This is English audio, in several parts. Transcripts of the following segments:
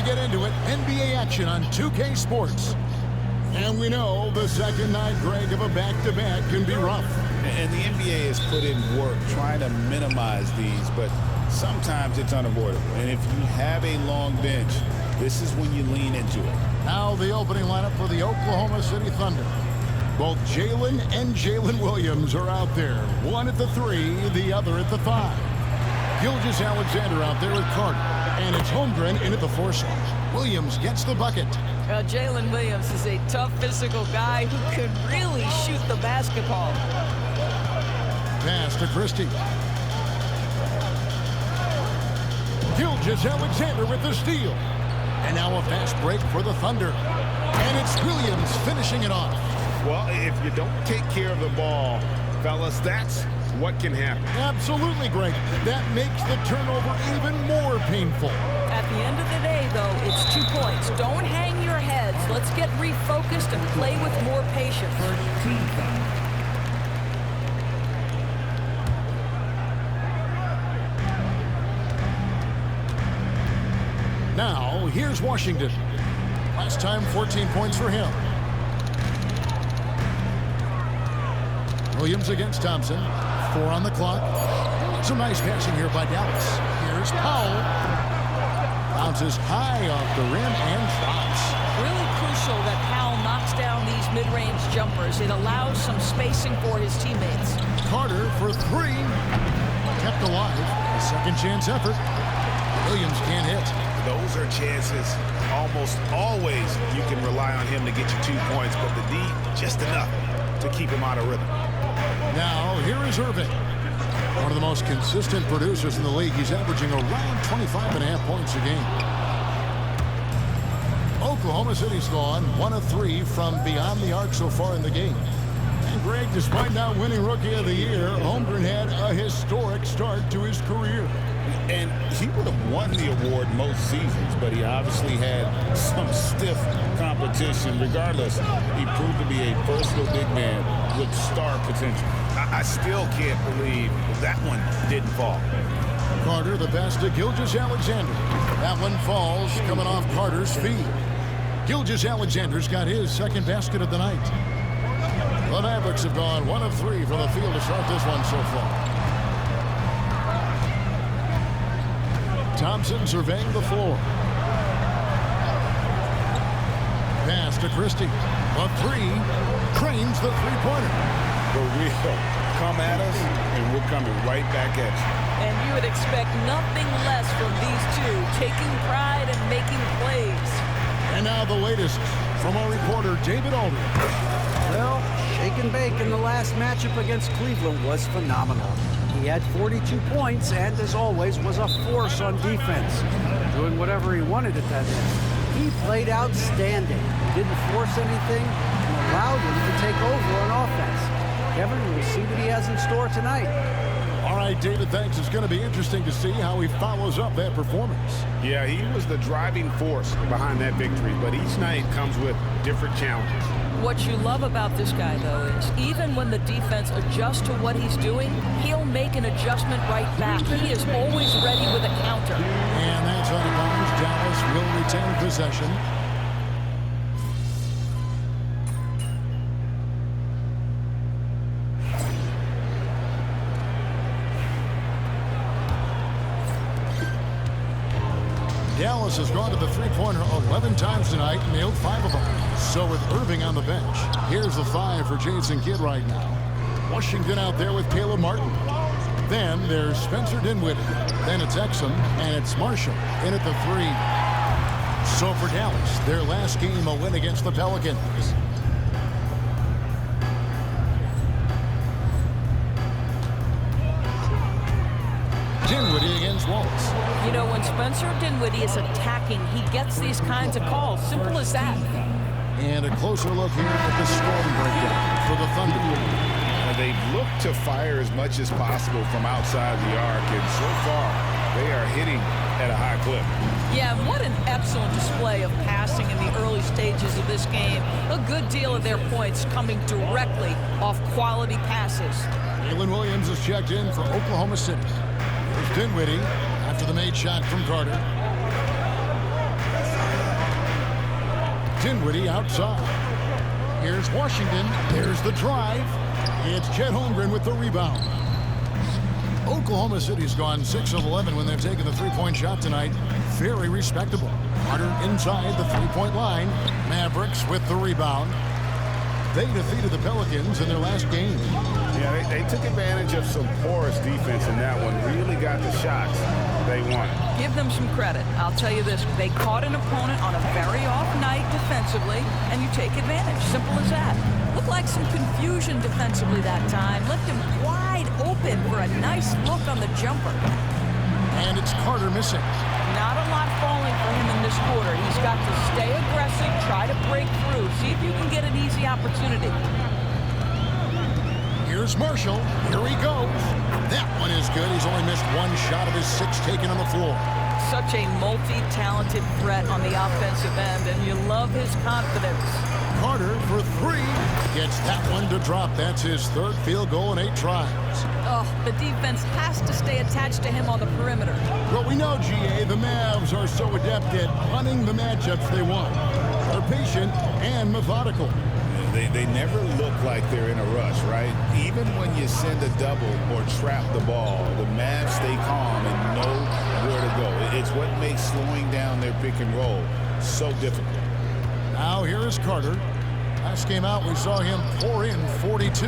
get into it, NBA action on 2K Sports. And we know the second night, Greg, of a back-to-back can be rough. And the NBA has put in work trying to minimize these, but sometimes it's unavoidable. And if you have a long bench, this is when you lean into it. Now the opening lineup for the Oklahoma City Thunder. Both Jalen and Jalen Williams are out there. One at the 3, the other at the 5. Gilgeous-Alexander out there with Carter. And it's Holmgren in at the 4 slot. Williams gets the bucket. Jalen Williams is a tough physical guy who can really shoot the basketball. Pass to Christie. Gilgeous-Alexander with the steal. And now a fast break for the Thunder. And it's Williams finishing it off. Well, if you don't take care of the ball, fellas, that's what can happen. Absolutely, Greg. That makes the turnover even more painful. At the end of the day, though, it's 2 points. Don't hang your heads. Let's get refocused and play with more patience. Now, here's Washington. Last time, 14 points for him. Williams against Thompson. 4 on the clock. Some nice passing here by Dallas. Here's Powell. Bounces high off the rim and drops. Really crucial that Powell knocks down these mid-range jumpers. It allows some spacing for his teammates. Carter for 3. Kept alive. A second chance effort. Williams can't hit. Those are chances. Almost always you can rely on him to get you 2 points, but the D, just enough to keep him out of rhythm. Now, here is Irving. One of the most consistent producers in the league. He's averaging around 25.5 points a game. Oklahoma City's gone 1 of 3 from beyond the arc so far in the game. And Greg, despite not winning Rookie of the Year, Holmgren had a historic start to his career. And he would have won the award most seasons, but he obviously had some stiff competition. Regardless, he proved to be a versatile big man with star potential. I still can't believe that one didn't fall. Carter, the pass to Gilgeous-Alexander. That one falls, coming off Carter's feet. Gilgeous-Alexander's got his second basket of the night. The Mavericks have gone 1 of 3 from the field to start this one so far. Thompson surveying the floor. Pass to Christie. A 3. Cranes the three-pointer. For real. Come at us, and we're coming right back at you. And you would expect nothing less from these two, taking pride and making plays. And now the latest from our reporter, David Aldridge. Well, shake and bake in the last matchup against Cleveland was phenomenal. He had 42 points and, as always, was a force on defense, doing whatever he wanted at that end. He played outstanding, didn't force anything, and allowed him to take over on offense. Kevin, we'll see what he has in store tonight. All right, David, thanks. It's going to be interesting to see how he follows up that performance. Yeah, he was the driving force behind that victory, but each night comes with different challenges. What you love about this guy, though, is even when the defense adjusts to what he's doing, he'll make an adjustment right back. He is always ready with a counter. And that's out of bounds. Dallas will retain possession. Dallas has gone to the three-pointer 11 times tonight, nailed 5 of them. So with Irving on the bench, here's the 5 for Jason Kidd right now. Washington out there with Caleb Martin. Then there's Spencer Dinwiddie. Then it's Exum, and it's Marshall in at the 3. So for Dallas, their last game, a win against the Pelicans. Dinwiddie against Wallace. You know, when Spencer Dinwiddie is attacking, he gets these kinds of calls. Simple as that. And a closer look here at the scoring breakdown for the Thunder. They've looked to fire as much as possible from outside the arc, and so far, they are hitting at a high clip. Yeah, what an excellent display of passing in the early stages of this game. A good deal of their points coming directly off quality passes. Jalen Williams is checked in for Oklahoma City. There's Dinwiddie after the made shot from Carter. Dinwiddie outside. Here's Washington. There's the drive. It's Chet Holmgren with the rebound. Oklahoma City's gone 6 of 11 when they've taken the three-point shot tonight. Very respectable. Carter inside the three-point line. Mavericks with the rebound. They defeated the Pelicans in their last game. Yeah, they took advantage of some porous defense in that one. Really got the shots they wanted. Give them some credit. I'll tell you this. They caught an opponent on a very off night defensively, and you take advantage. Simple as that. Looked like some confusion defensively that time. Left him wide open for a nice look on the jumper. And it's Carter missing. Not a lot falling for him in this quarter. He's got to stay aggressive, try to break through, see if you can get an easy opportunity. Here's Marshall. Here he goes. That one is good. He's only missed one shot of his 6 taken on the floor. Such a multi-talented threat on the offensive end, and you love his confidence. Carter for 3. Gets that one to drop. That's his 3rd field goal in 8 tries. Oh, the defense has to stay attached to him on the perimeter. Well, we know, GA, the Mavs are so adept at hunting the matchups they want. They're patient and methodical. They never look like they're in a rush, right? Even when you send a double or trap the ball, the Mavs stay calm and know where to go. It's what makes slowing down their pick and roll so difficult. Now here is Carter. Last game out, we saw him pour in 42.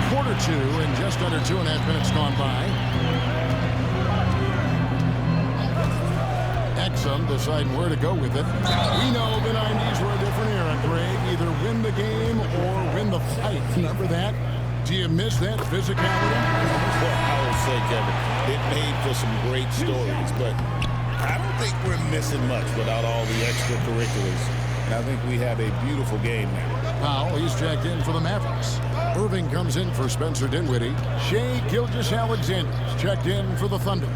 Quarter 2 and just under 2.5 minutes gone by. Exum deciding where to go with it. We know the 90s were a different era, Greg. Either win the game or win the fight. Remember that? Do you miss that physicality? For our sake, Kevin, it made for some great stories, but I don't think we're missing much without all the extracurriculars. And I think we have a beautiful game now. Powell, he's checked in for the Mavericks. Irving comes in for Spencer Dinwiddie. Shai Gilgeous-Alexander's checked in for the Thunder.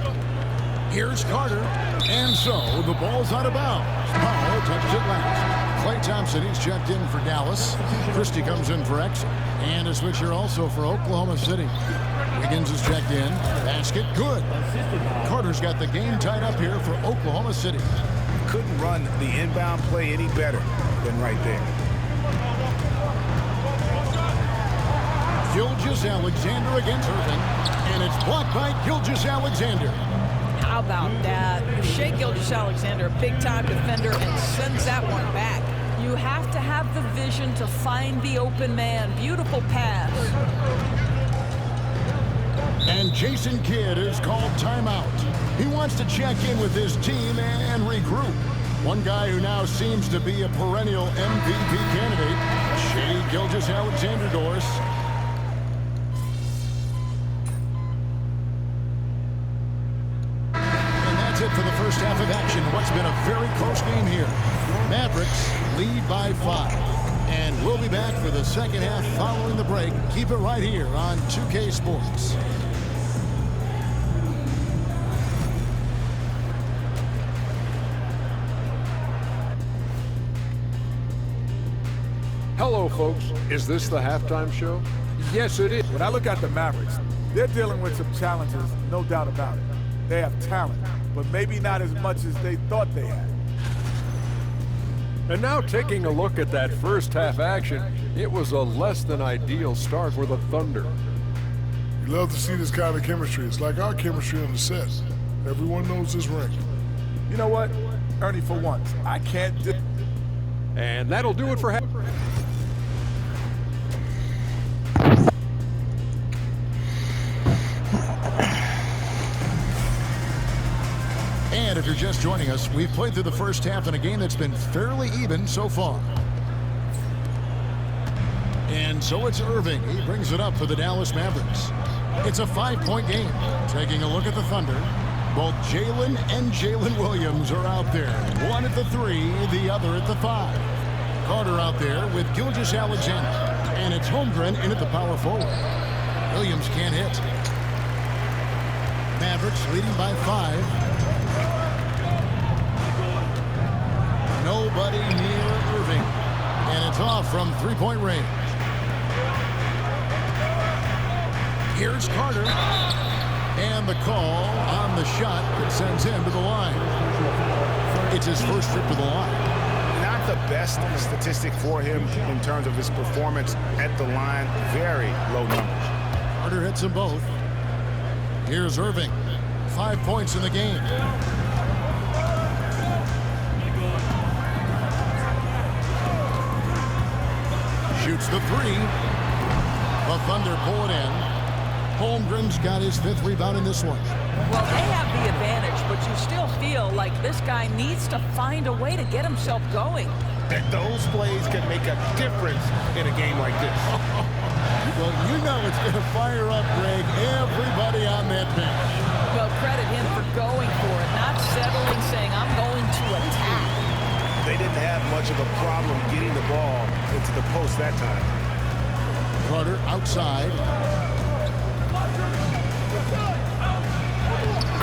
Here's Carter, and so the ball's out of bounds. Powell touches it last. Klay Thompson, he's checked in for Dallas. Christie comes in for Exum. And a switcher also for Oklahoma City. Wiggins is checked in. Basket, good. Carter's got the game tied up here for Oklahoma City. Couldn't run the inbound play any better than right there. Gilgeous-Alexander against Irving. And it's blocked by Gilgeous-Alexander. How about that? Shai Gilgeous-Alexander, a big-time defender, and sends that one back. You have to have the vision to find the open man. Beautiful pass. And Jason Kidd is called timeout. He wants to check in with his team and regroup. One guy who now seems to be a perennial MVP candidate, Shai Gilgeous-Alexander, Doris. For the first half of action, what's been a very close game here. Mavericks lead by 5. And we'll be back for the second half following the break. Keep it right here on 2K Sports. Hello, folks. Is this the halftime show? Yes, it is. When I look at the Mavericks, they're dealing with some challenges, no doubt about it. They have talent, but maybe not as much as they thought they had. And now taking a look at that first half action, it was a less than ideal start for the Thunder. You love to see this kind of chemistry. It's like our chemistry on the set. Everyone knows this ring. You know what, Ernie, for once, I can't do. And that'll do it for half. And if you're just joining us, we've played through the first half in a game that's been fairly even so far. And so it's Irving. He brings it up for the Dallas Mavericks. It's a 5-point game. Taking a look at the Thunder. Both Jalen and Jalen Williams are out there. One at the 3, the other at the 5. Carter out there with Gilgeous-Alexander. And it's Holmgren in at the power forward. Williams can't hit. Mavericks leading by 5. Nobody near Irving. And it's off from 3-point range. Here's Carter. And the call on the shot that sends him to the line. It's his first trip to the line. Not the best statistic for him in terms of his performance at the line. Very low numbers. Carter hits them both. Here's Irving. 5 points in the game. Shoots the three. The Thunder pull it in. Holmgren's got his 5th rebound in this one. Well, they have the advantage, but you still feel like this guy needs to find a way to get himself going. That those plays can make a difference in a game like this. Well, you know it's going to fire up, Greg, everybody on that bench. Well, credit him for going for it, not settling, saying, I'm going to attack. They didn't have much of a problem getting the ball into the post that time. Carter outside.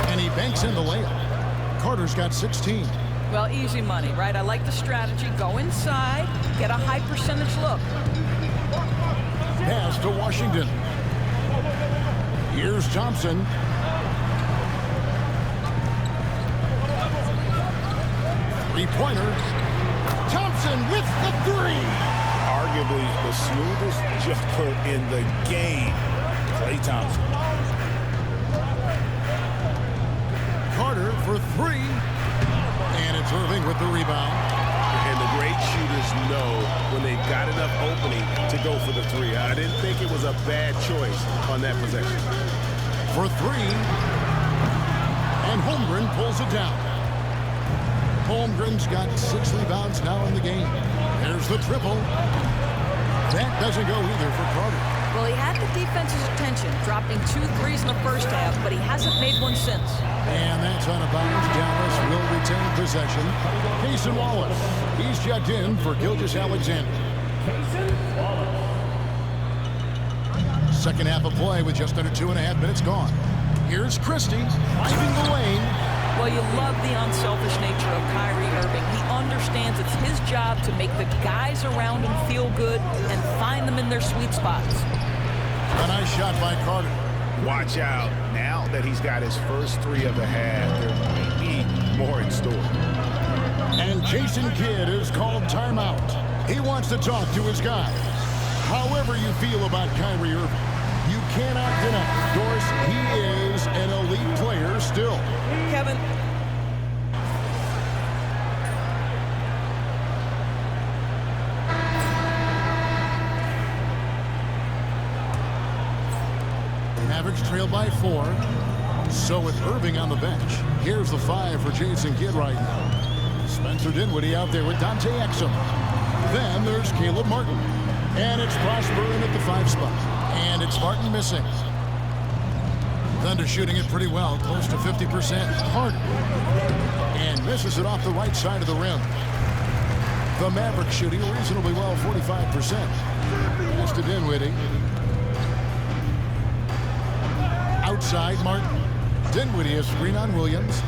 And he banks in the layup. Carter's got 16. Well, easy money, right? I like the strategy. Go inside, get a high percentage look. Pass to Washington. Here's Thompson. Three-pointer. Thompson with the three. Arguably the smoothest jumper in the game. Klay Thompson. Carter for three. And it's Irving with the rebound. And the great shooters know when they've got enough opening to go for the three. I didn't think it was a bad choice on that possession. For three. And Holmgren pulls it down. Holmgren's got 6 rebounds now in the game. There's the triple. That doesn't go either for Carter. Well, he had the defense's attention, dropping 2 threes in the first half, but he hasn't made one since. And that's out of bounds. Dallas will retain possession. Cason Wallace. He's checked in for Gilgeous-Alexander. Second half of play with just under 2.5 minutes gone. Here's Christie driving the lane. Well, you love the unselfish nature of Kyrie Irving. He understands it's his job to make the guys around him feel good and find them in their sweet spots. A nice shot by Carter. Watch out. Now that he's got his first 3 of the half, there may be more in store. And Jason Kidd is called timeout. He wants to talk to his guys. However you feel about Kyrie Irving, you cannot deny, Doris, he is an elite player still. Kevin. Mavericks trail by 4. So with Irving on the bench, here's the 5 for Jason Kidd right now. Spencer Dinwiddie out there with Dante Exum. Then there's Caleb Martin. And it's Prosper in at the 5 spot. And it's Martin missing. Thunder shooting it pretty well, close to 50%. Harden. And misses it off the right side of the rim. The Mavericks shooting reasonably well, 45%. Pass to Dinwiddie. Outside, Martin. Dinwiddie is screen on Williams.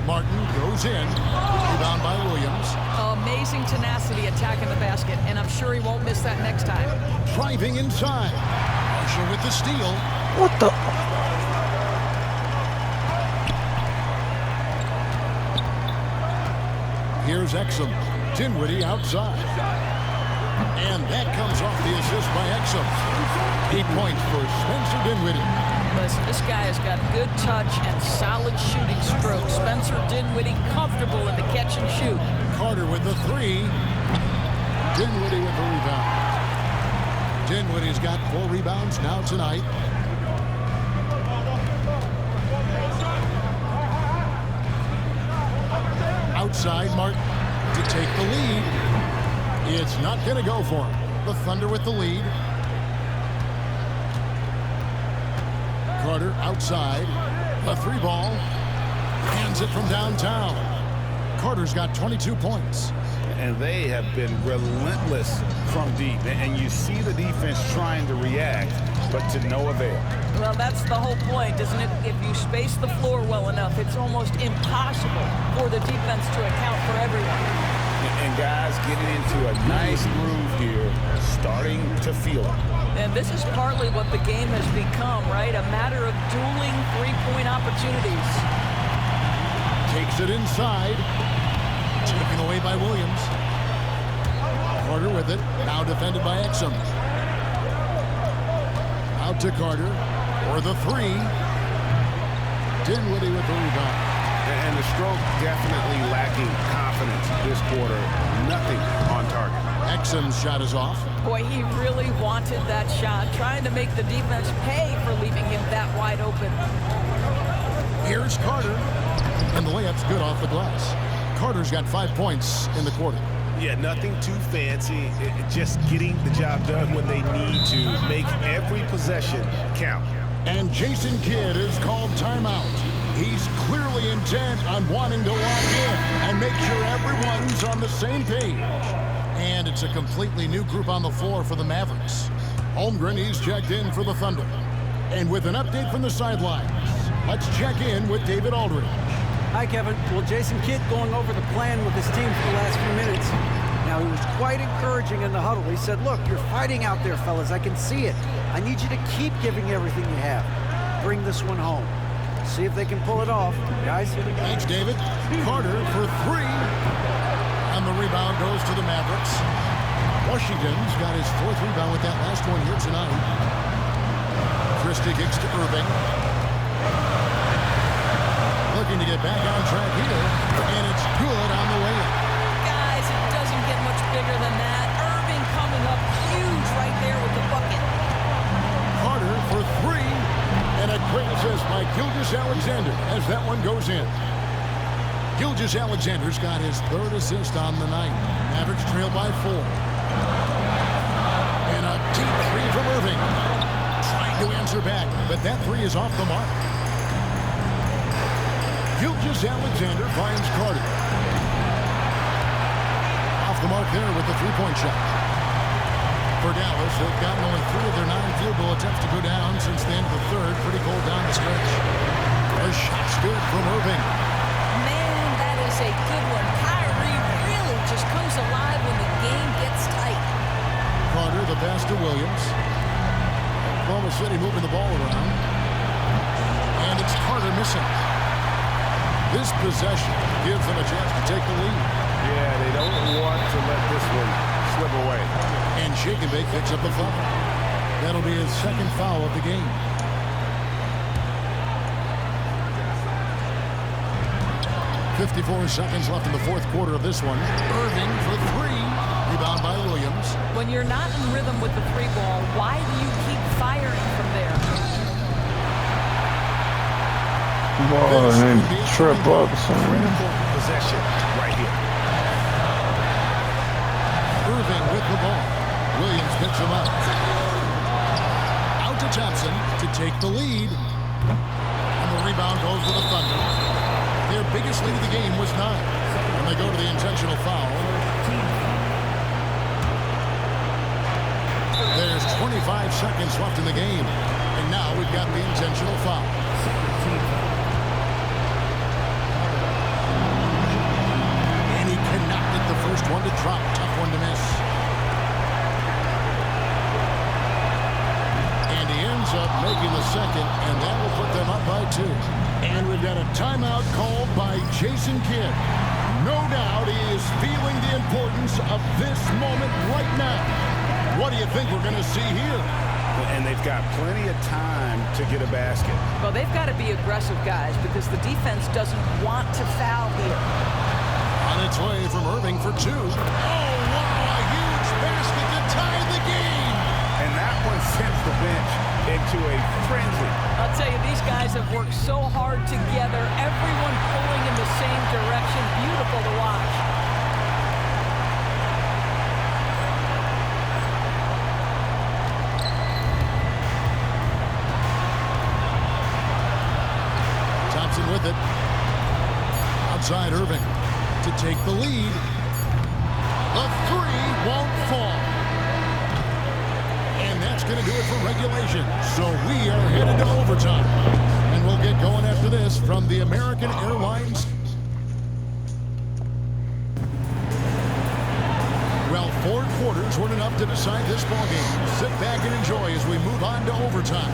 Martin goes in. Rebound by Williams. Amazing tenacity attacking the basket, and I'm sure he won't miss that next time. Driving inside. Marshall with the steal. What the? Here's Exum. Dinwiddie outside. And that comes off the assist by Exum. 8 points for Spencer Dinwiddie. Listen, this guy has got good touch and solid shooting stroke. Spencer Dinwiddie comfortable in the catch and shoot. Carter with the 3. Dinwiddie with the rebound. Dinwiddie's got 4 rebounds now tonight. Outside, Martin to take the lead. It's not going to go for him. The Thunder with the lead. Carter outside. The 3 ball. Hands it from downtown. Carter's got 22 points. And they have been relentless from deep. And you see the defense trying to react, but to no avail. Well, that's the whole point, isn't it? If you space the floor well enough, it's almost impossible for the defense to account for everyone. And guys getting into a nice groove here, starting to feel it. And this is partly what the game has become, right? A matter of dueling three-point opportunities. Takes it inside. Taken away by Williams. Carter with it. Now defended by Exum. Out to Carter for the three. Dinwiddie with the rebound. And the stroke definitely lacking confidence this quarter. Nothing on target. Exum's shot is off. Boy, he really wanted that shot, trying to make the defense pay for leaving him that wide open. Here's Carter. And the layup's good off the glass. Carter's got 5 points in the quarter. Yeah, nothing too fancy. Just getting the job done when they need to. Make every possession count. And Jason Kidd is called timeout. He's clearly intent on wanting to lock in and make sure everyone's on the same page. And it's a completely new group on the floor for the Mavericks. Holmgren, he's checked in for the Thunder. And with an update from the sidelines, let's check in with David Aldridge. Hi, Kevin. Well, Jason Kidd going over the plan with his team for the last few minutes. Now, he was quite encouraging in the huddle. He said, look, you're fighting out there, fellas. I can see it. I need you to keep giving everything you have. Bring this one home. See if they can pull it off, guys. Thanks, David. Carter for three. And the rebound goes to the Mavericks. Washington's got his 4th rebound with that last one here tonight. Christie kicks to Irving. Looking to get back on track here. And it's good on the way up. Guys, it doesn't get much bigger than that. Irving coming up huge right there with the bucket. Carter for three. And a great assist by Gilgeous-Alexander as that one goes in. Gilgeous-Alexander's got his 3rd assist on the night. Mavericks trail by 4. And a deep three from Irving. Trying to answer back, but that three is off the mark. Gilgeous-Alexander finds Carter. Off the mark there with the three-point shot. For Dallas, they've gotten only 3 of their 9 field goal attempts to go down since the end of the 3rd. Pretty cold down the stretch. The shot's good from Irving. Man, that is a good one. Kyrie really just comes alive when the game gets tight. Carter, the pass to Williams. Oklahoma City moving the ball around. And it's Carter missing. This possession gives them a chance to take the lead. Yeah, they don't want to let this one slip away. And Shake and Bake picks up the foul. That'll be his 2nd foul of the game. .54 seconds left in the 4th quarter of this one. Irving for three. Rebound by Williams. When you're not in rhythm with the three ball, why do you keep firing from there? Ball and trip up. Critical possession right here. Irving with the ball. Williams picks him up. Out to Thompson to take the lead. And the rebound goes to the Thunder. Their biggest lead of the game was 9. And they go to the intentional foul. There's 25 seconds left in the game. And now we've got the intentional foul. And he cannot get the first one to drop. Tough one to miss. And he ends up making the second, and that will put them up by 2. And we've got a timeout called by Jason Kidd. No doubt he is feeling the importance of this moment right now. What do you think we're going to see here? And they've got plenty of time to get a basket. Well, they've got to be aggressive, guys, because the defense doesn't want to foul here. On its way from Irving for 2. Oh, wow, a huge basket to tie the game. And that one sends the bench into a frenzy. I'll tell you, these guys have worked so hard together, everyone pulling in the same direction. Beautiful to watch. Thompson with it. Outside Irving to take the lead. The three won't fall. And that's going to do it for regulation. So we are headed to overtime. And we'll get going after this from the American Airlines 4 quarters weren't enough to decide this ballgame. Sit back and enjoy as we move on to overtime.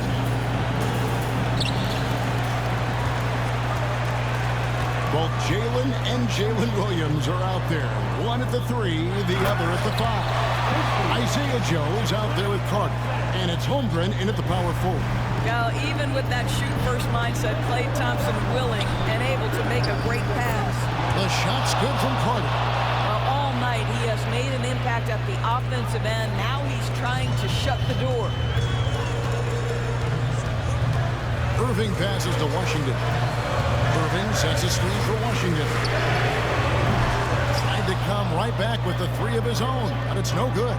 Both Jalen and Jalen Williams are out there. One at the 3, the other at the 5. Isaiah Joe is out there with Carter. And it's Holmgren in at the power forward. Now, even with that shoot-first mindset, Klay Thompson willing and able to make a great pass. The shot's good from Carter. Well, all night he has made an impact at the offensive end. Now he's trying to shut the door. Irving passes to Washington. Irving sets a screen for Washington. Tried to come right back with the 3 of his own, but it's no good.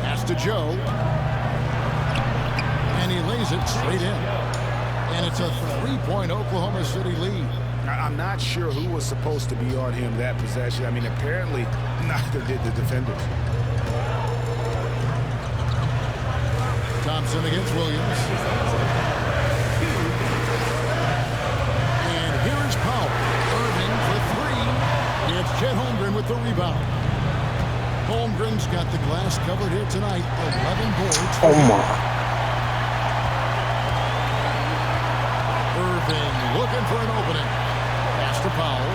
Pass to Joe. And he lays it straight in. And it's a 3-point Oklahoma City lead. I'm not sure who was supposed to be on him that possession. I mean, apparently neither did the defenders. Thompson against Williams. And here's Powell. Irving for 3. It's Chet Holmgren with the rebound. Holmgren's got the glass covered here tonight. 11 boards. Oh my. Irving looking for an opening. Pass to Powell.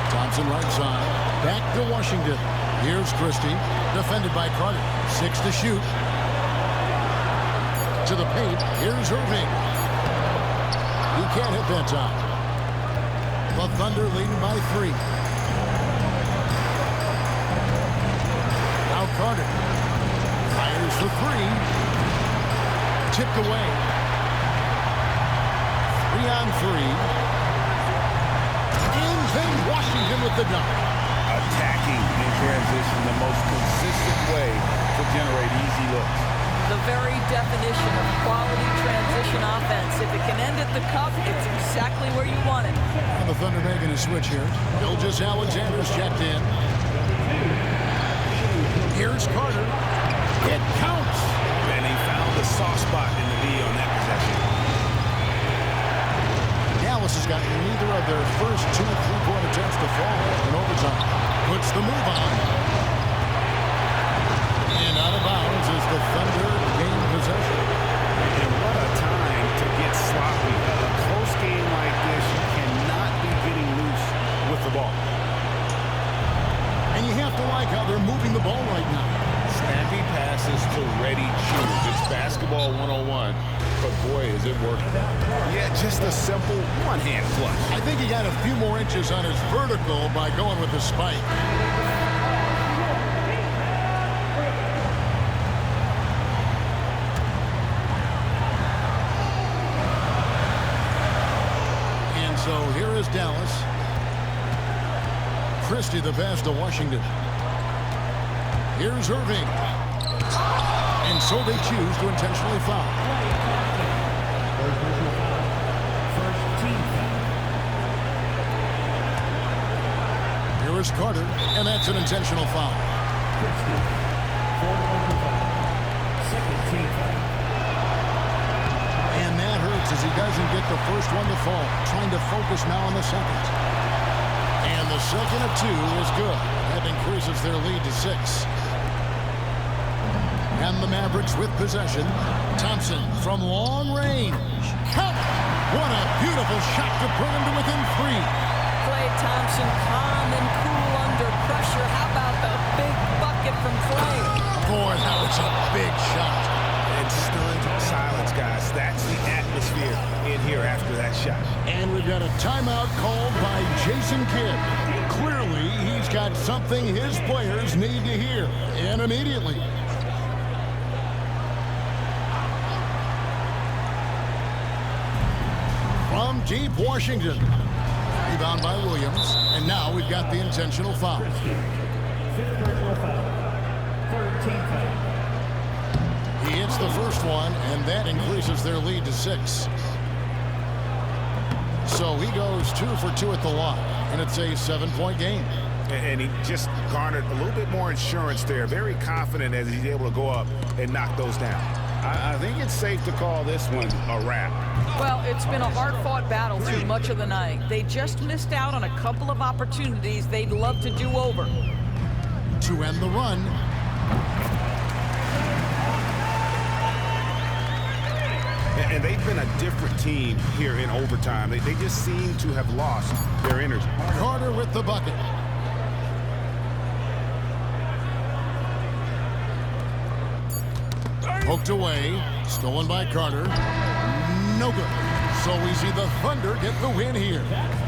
Thompson right side. Back to Washington. Here's Christie. Defended by Carter. 6 to shoot. To the paint. Here's Irving. He can't hit that time. The Thunder leading by 3. Now Carter. Fires for 3. Tipped away. 3 on 3. And then Washington with the dunk. Attacking in transition, the most consistent way to generate easy looks. The very definition of quality transition offense. If it can end at the cup, it's exactly where you want it. And the Thunder making a switch here. Gilgeous-Alexander's checked in. Here's Carter. It counts. And he found the soft spot in the D on that possession. Dallas has got neither of their first 2 3-point attempts to fall in overtime. Puts the move on. And out of bounds is the Thunder gain possession. And what a time to get sloppy. A close game like this, you cannot be getting loose with the ball. And you have to like how they're moving the ball right now. Snappy passes to ready shooters. It's basketball 101. But boy, is it working. Yeah, just a simple one-hand flush. I think he got a few more inches on his vertical by going with the spike. And so here is Dallas. Christie the pass to Washington. Here's Irving. And so they choose to intentionally foul. Here is Carter, and that's an intentional foul. And that hurts as he doesn't get the first one to fall. Trying to focus now on the second. And the second of 2 is good. That increases their lead to 6. And the Mavericks with possession. Thompson from long range. Count! What a beautiful shot to bring him to within 3. Klay Thompson calm and cool under pressure. How about the big bucket from Klay? Boy, that was a big shot. And stunned silence, guys. That's the atmosphere in here after that shot. And we've got a timeout called by Jason Kidd. Clearly, he's got something his players need to hear. And immediately. From deep Washington. Rebound by Williams. And now we've got the intentional foul. He hits the first one, and that increases their lead to 6. So he goes 2 for 2 at the line, and it's a 7-point game. And he just garnered a little bit more insurance there. Very confident as he's able to go up and knock those down. I think it's safe to call this one a wrap. Well, it's been a hard-fought battle through much of the night. They just missed out on a couple of opportunities they'd love to do over. To end the run. And they've been a different team here in overtime. They just seem to have lost their energy. Carter with the bucket. Poked away. Stolen by Carter. No good. So easy, the Thunder get the win here.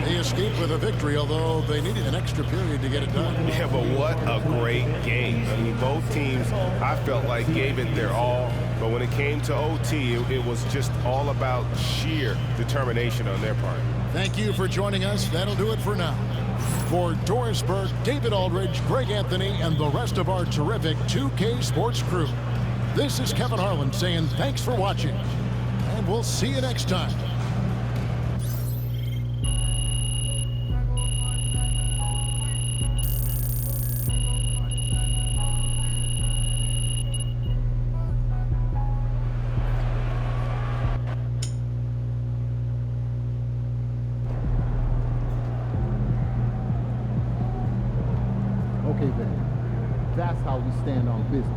They escaped with a victory, although they needed an extra period to get it done. Yeah, but what a great game. I mean, both teams, I felt like, gave it their all. But when it came to OT, it was just all about sheer determination on their part. Thank you for joining us. That'll do it for now. For Doris Burke, David Aldridge, Greg Anthony, and the rest of our terrific 2K Sports crew, this is Kevin Harlan saying thanks for watching, and we'll see you next time. Okay, then. That's how we stand on business.